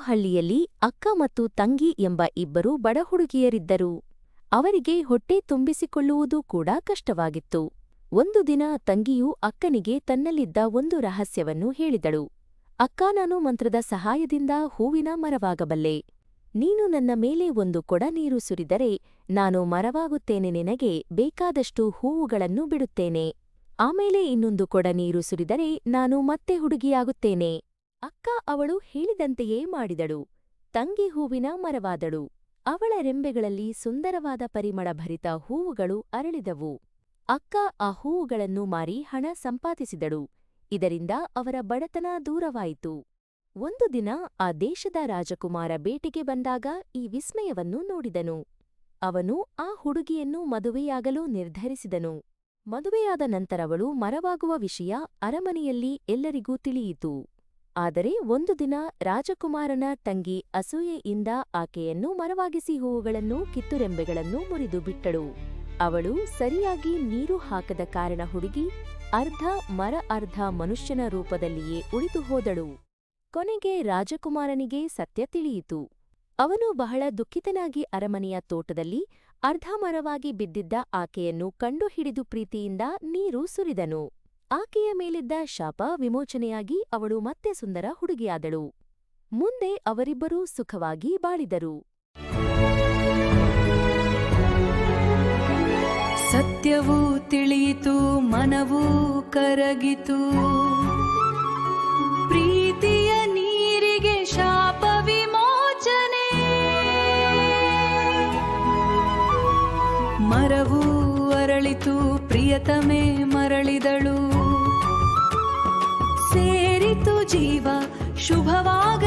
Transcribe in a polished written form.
ಹಳ್ಳಿಯಲ್ಲಿ ಅಕ್ಕ ಮತ್ತು ತಂಗಿ ಎಂಬ ಇಬ್ಬರು ಬಡ ಹುಡುಗಿಯರಿದ್ದರು. ಅವರಿಗೆ ಹೊಟ್ಟೆ ತುಂಬಿಸಿಕೊಳ್ಳುವುದೂ ಕೂಡ ಕಷ್ಟವಾಗಿತ್ತು. ಒಂದು ದಿನ ತಂಗಿಯು ಅಕ್ಕನಿಗೆ ತನ್ನಲ್ಲಿದ್ದ ಒಂದು ರಹಸ್ಯವನ್ನು ಹೇಳಿದಳು. ಅಕ್ಕ, ನಾನು ಮಂತ್ರದ ಸಹಾಯದಿಂದ ಹೂವಿನ ಮರವಾಗಬಲ್ಲೆ. ನೀನು ನನ್ನ ಮೇಲೆ ಒಂದು ಕೊಡ ನೀರು ಸುರಿದರೆ ನಾನು ಮರವಾಗುತ್ತೇನೆ, ನಿನಗೆ ಬೇಕಾದಷ್ಟು ಹೂವುಗಳನ್ನು ಬಿಡುತ್ತೇನೆ. ಆಮೇಲೆ ಇನ್ನೊಂದು ಕೊಡ ನೀರು ಸುರಿದರೆ ನಾನು ಮತ್ತೆ ಹುಡುಗಿಯಾಗುತ್ತೇನೆ. ಅಕ್ಕ ಅವಳು ಹೇಳಿದಂತೆಯೇ ಮಾಡಿದಳು. ತಂಗಿ ಹೂವಿನ ಮರವಾದಳು. ಅವಳ ರೆಂಬೆಗಳಲ್ಲಿ ಸುಂದರವಾದ ಪರಿಮಳಭರಿತ ಹೂವುಗಳು ಅರಳಿದವು. ಅಕ್ಕ ಆ ಹೂವುಗಳನ್ನು ಮಾರಿ ಹಣ ಸಂಪಾದಿಸಿದಳು. ಇದರಿಂದ ಅವರ ಬಡತನ ದೂರವಾಯಿತು. ಒಂದು ದಿನ ಆ ದೇಶದ ರಾಜಕುಮಾರ ಬೇಟೆಗೆ ಬಂದಾಗ ಈ ವಿಸ್ಮಯವನ್ನು ನೋಡಿದನು. ಅವನು ಆ ಹುಡುಗಿಯನ್ನು ಮದುವೆಯಾಗಲು ನಿರ್ಧರಿಸಿದನು. ಮದುವೆಯಾದ ನಂತರವಳು ಮರವಾಗುವ ವಿಷಯ ಅರಮನೆಯಲ್ಲಿ ಎಲ್ಲರಿಗೂ ತಿಳಿಯಿತು. ಆದರೆ ಒಂದು ದಿನ ರಾಜಕುಮಾರನ ತಂಗಿ ಅಸೂಯೆಯಿಂದ ಆಕೆಯನ್ನು ಮರವಾಗಿಸಿ ಹೂವುಗಳನ್ನು ಕಿತ್ತುರೆಂಬೆಗಳನ್ನು ಮುರಿದು ಬಿಟ್ಟಳು. ಅವಳು ಸರಿಯಾಗಿ ನೀರು ಹಾಕದ ಕಾರಣ ಹುಡುಗಿ ಅರ್ಧ ಮರ ಅರ್ಧ ಮನುಷ್ಯನ ರೂಪದಲ್ಲಿಯೇ ಉಳಿದು ಹೋದಳು. ಕೊನೆಗೆ ರಾಜಕುಮಾರನಿಗೆ ಸತ್ಯ ತಿಳಿಯಿತು. ಅವನು ಬಹಳ ದುಃಖಿತನಾಗಿ ಅರಮನೆಯ ತೋಟದಲ್ಲಿ ಅರ್ಧ ಮರವಾಗಿ ಬಿದ್ದಿದ್ದ ಆಕೆಯನ್ನು ಕಂಡುಹಿಡಿದು ಪ್ರೀತಿಯಿಂದ ನೀರು ಸುರಿದನು. ಆಕೆಯ ಮೇಲಿದ್ದ ಶಾಪ ವಿಮೋಚನೆಯಾಗಿ ಅವಳು ಮತ್ತೆ ಸುಂದರ ಹುಡುಗಿಯಾದಳು. ಮುಂದೆ ಅವರಿಬ್ಬರೂ ಸುಖವಾಗಿ ಬಾಳಿದರು. ಸತ್ಯವೂ ತಿಳಿಯಿತು, ಮನವೂ ಕರಗಿತು. ಪ್ರೀತಿಯ ನೀರಿಗೆ ಶಾಪ ವಿಮೋಚನೆ. ಮರವೂ ಅರಳಿತು, ಪ್ರಿಯತಮೆ ಮರಳಿದಳು. ಸೇರಿತು ಜೀವ, ಶುಭವಾಗ